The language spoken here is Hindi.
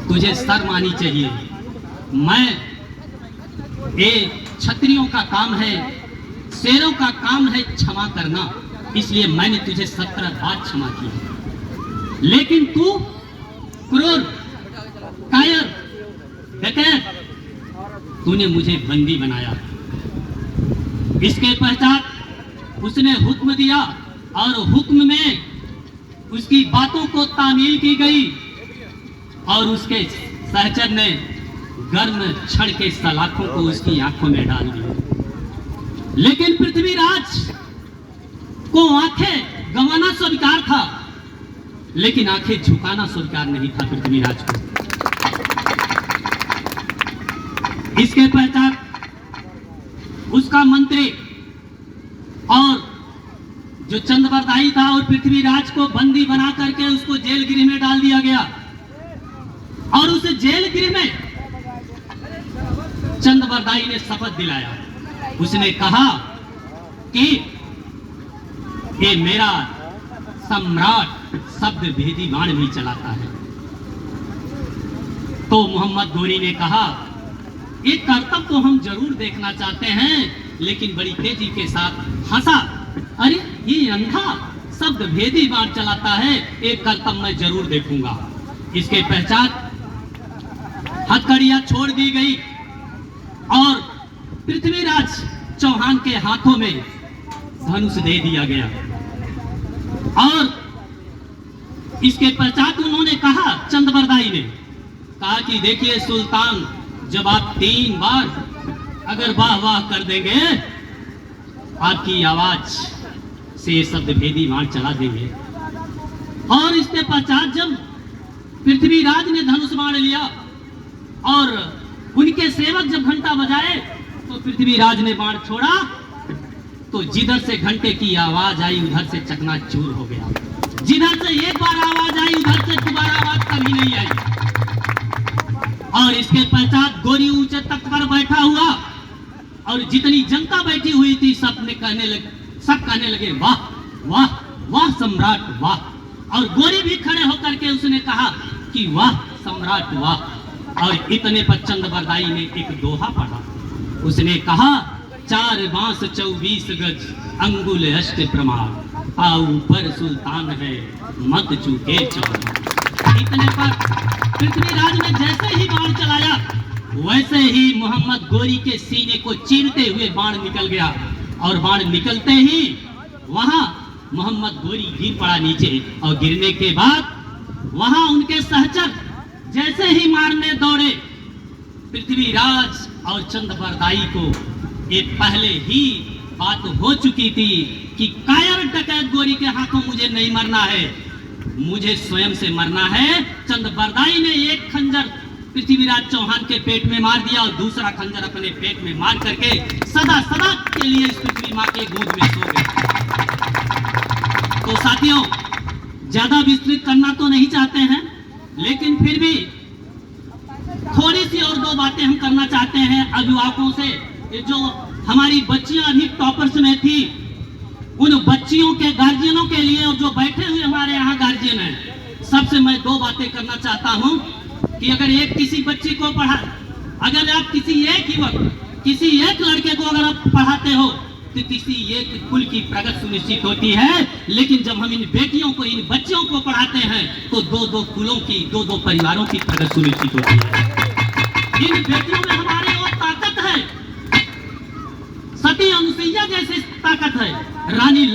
तुझे शर्म आनी चाहिए। मैं एक क्षत्रियों का काम है, शेरों का काम है क्षमा करना, इसलिए मैंने तुझे 17 बार क्षमा की। लेकिन तू क्रूर, कायर, डकैत, तूने मुझे बंदी बनाया। इसके पश्चात उसने हुक्म दिया और हुक्म में उसकी बातों को तामील की गई और उसके सहचर ने गर्म छड़ के सलाखों को उसकी आंखों में डाल दिया। लेकिन पृथ्वीराज को आंखें गंवाना स्वीकार था, लेकिन आंखें झुकाना स्वीकार नहीं था पृथ्वीराज को। इसके पश्चात उसका मंत्री और जो चंद्रबरदाई था और पृथ्वीराज को बंदी बना करके उसको जेल गृह में डाल दिया गया। और उस जेल गृह में चंद्रबरदाई ने शपथ दिलाया। उसने कहा कि ये मेरा सम्राट शब्द भेदी बाण भी चलाता है। तो मोहम्मद गोरी ने कहा, एक करतब तो हम जरूर देखना चाहते हैं, लेकिन बड़ी तेजी के साथ हंसा। अरे ये अंधा शब्द भेदी बाण चलाता है, एक करतब मैं जरूर देखूंगा। इसके पश्चात हथकड़ियां छोड़ दी गई और पृथ्वीराज चौहान के हाथों में धनुष दे दिया गया। और इसके पश्चात उन्होंने कहा, चंद्रबरदाई ने कहा कि देखिए सुल्तान, जब आप 3 बार अगर वाह वाह कर देंगे, आपकी आवाज से शब्द भेदी बाण चला देंगे। और इसके पश्चात जब पृथ्वीराज ने धनुष बाण लिया और उनके सेवक जब घंटा बजाए, तो पृथ्वीराज ने बाण छोड़ा, तो जिधर से घंटे की आवाज आई उधर से चकनाचूर हो गया। जिधर से एक बार आवाज आई उधर से दोबारा आवाज कभी नहीं आई। और इसके पश्चात गोरी ऊंचे तख्त पर बैठा हुआ और जितनी जनता बैठी हुई थी सब कहने लगे वाह वाह वाह सम्राट वाह। और गोरी भी खड़े होकर के उसने कहा कि वाह सम्राट वाह। और इतने पर चंद्रबरदाई ने एक दोहा पढ़ा। उसने कहा, 4 बांस 24 गज अंगुल अष्ट प्रमाण, पाऊ पर सुल्तान है मत चूके चौहान। इतने पर पृथ्वीराज ने जैसे ही बाण चलाया, वैसे ही मोहम्मद गोरी के सीने को चीरते हुए बाण निकल गया। और बाण निकलते ही वहां मोहम्मद गोरी गिर पड़ा नीचे। और गिरने के बाद वहां उनके सहचर जैसे ही मारने दौड़े, पृथ्वीराज और चंद्रबरदाई को ये पहले ही बात हो चुकी थी कि कायर डकैत गोरी के हाथों मुझे नहीं मरना है, मुझे स्वयं से मरना है। चंद्रबरदाई ने एक खंजर पृथ्वीराज चौहान के पेट में मार दिया और दूसरा खंजर अपने पेट में मार करके सदा सदा के लिए इस पृथ्वी मां के गोद में सो गए। तो साथियों, ज्यादा विस्तृत करना तो नहीं चाहते हैं, लेकिन फिर भी थोड़ी सी और 2 बातें हम करना चाहते हैं अभिभावकों से। जो हमारी बच्चियां अभी टॉपर्स में थी, उन बच्चियों के गार्जियनों के लिए और जो बैठे हुए हमारे यहाँ गार्जियन हैं, सबसे मैं 2 बातें करना चाहता हूं कि अगर एक किसी बच्ची को अगर आप किसी एक युवक, किसी एक लड़के को अगर आप पढ़ाते हो, तो किसी एक कुल की प्रगति सुनिश्चित होती है। लेकिन जब हम इन बेटियों को, इन बच्चियों को पढ़ाते हैं, तो 2-2 कुलों की, 2-2 परिवारों की प्रगति सुनिश्चित होती है। इन बेटियों में हमारे वो ताकत है, सती अनुसुईया जैसी ताकत है, रानी